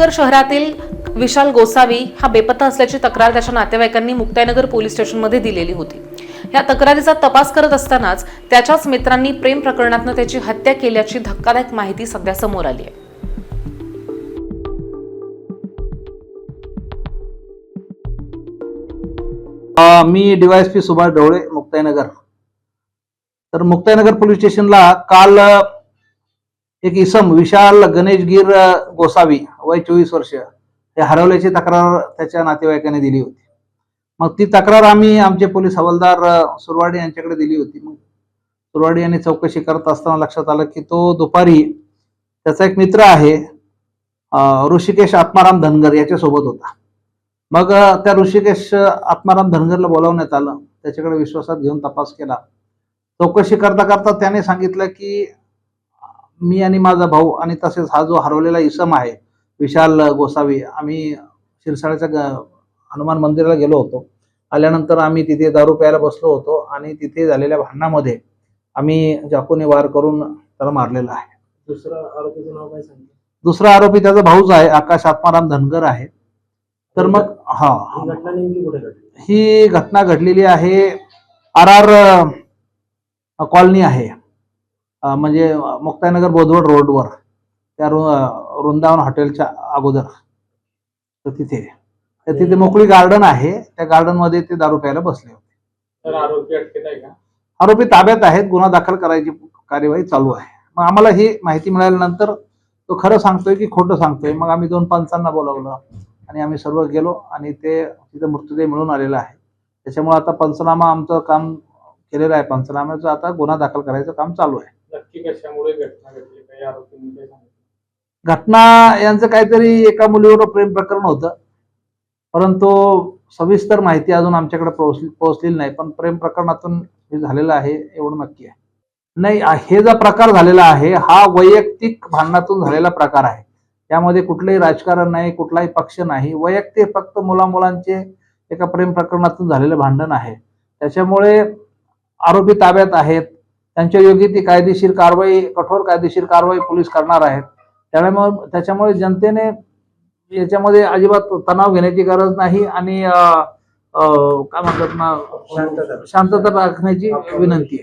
मुक्ताईनगर शहरातील विशाल गोसावी हा बेपत्ता असल्याची तक्रार त्याच्या नातेवाईकांनी मुक्ताईनगर पोलीस स्टेशनमध्ये दिलेली होती। या तक्रारीचा तपास करत असतानाच त्याच्याच मित्रांनी प्रेम प्रकरणातून त्याची हत्या केल्याची धक्कादायक माहिती सध्या समोर आली आहे। मी डीवायएसपी सुभाष ढवळे मुक्ताईनगर। तर मुक्ताईनगर पोलीस स्टेशनला काल एक इसम विशाल गणेशगीर गोसावी वय 24 वर्ष हे हरवल्याची तक्रार त्याच्या नातेवाईकांनी दिली होती। मग ती तक्रार आम्ही आमचे पोलीस हवालदार सुरवाडी यांच्याकडे दिली होती। मग सुरवाडी यांनी चौकशी करत असताना लक्षात आलं की तो दुपारी त्याचा एक मित्र आहे ऋषिकेश आत्माराम धनगर याच्यासोबत होता। मग त्या ऋषिकेश आत्माराम धनगरला बोलावण्यात आलं, त्याच्याकडे विश्वासात घेऊन तपास केला। चौकशी करता करता त्याने सांगितलं की मी आणि माझा भाऊ आणि तसेच हा जो हरवलेला इसम आहे विशाल गोसावी, आम्ही शिरसाळ्याच्या हनुमान मंदिराला गेलो होतो। आल्यानंतर आम्ही तिथे दारू प्यायला बसलो होतो आणि तिथे झालेल्या भांडणामध्ये आम्ही चाकूने वार करून त्याला मारलेला आहे। दुसरा आरोपीचं नाव काय सांगितलं? दुसरा आरोपी त्याचा भाऊच आहे, आकाश आत्माराम धनगर आहे। तर मग ही घटना नेमकी कुठे घडली? ही घटना घडलेली आहे RR कॉलनी आहे, म्हणजे मुक्ताईनगर बोधवड रोडवर त्या वृंदावन हॉटेलच्या अगोदर। तर तिथे मोकळी गार्डन आहे, त्या गार्डन मध्ये ते दारू प्यायला बसले होते। तर आरोपी अटकेत आहे का? आरोपी ताब्यात आहेत, गुन्हा दाखल करायची कार्यवाही चालू आहे। मग आम्हाला ही माहिती मिळाल्यानंतर तो खरं सांगतोय की खोटं सांगतोय, मग आम्ही 2 पंचांना बोलावलं आणि आम्ही सर्व गेलो आणि ते तिथे मृतदेह मिळून आलेला आहे। त्याच्यामुळे आता पंचनामा आमचं काम केलेलं आहे, पंचनाम्याचं आता गुन्हा दाखल करायचं काम चालू आहे। नक्की कशामुळे घटना घडली, काही आरोपींनी काय सांगितलं? घटना यांचं काहीतरी एका मुलीवर प्रेम प्रकरण होतं, परंतु सविस्तर माहिती अजून आमच्याकडे पोहोचलेली नाही। पण प्रेम प्रकरणातून हे झालेलं आहे एवढं नक्की आहे। नाही, हे जो प्रकार झालेला आहे हा वैयक्तिक भांडणातून झालेला प्रकार आहे। त्यामध्ये कुठलंही राजकारण नाही, कुठलाही पक्ष नाही, वैयक्तिक फक्त मुलामुलांचे एका प्रेम प्रकरणातून झालेलं भांडण आहे। त्याच्यामुळे आरोपी ताब्यात आहेत, त्यांच्या योग्य ती कायदेशीर कारवाई, कठोर कायदेशीर कारवाई पोलीस करणार आहेत। त्याच्यामुळे जनतेने याच्यामध्ये अजिबात तणाव घेण्याची गरज नाही आणि काय म्हणतात ना, शांतता राखण्याची विनंती आहे।